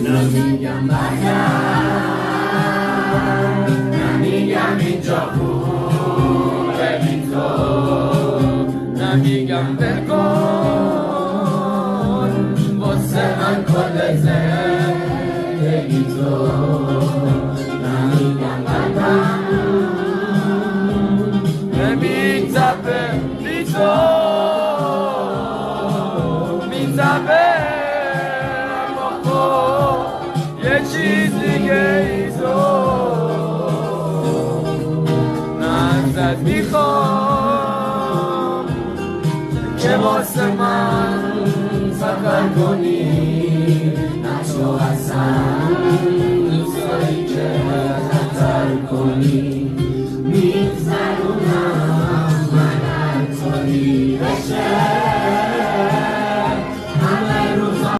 نمیگم برگرد، نمیگم اینجا خوبه بی تو، نمیگم ول کن واسه من کل زندگی تو، نمیگم برگرد، نمیتپه بی تو، میتپه یه چیزی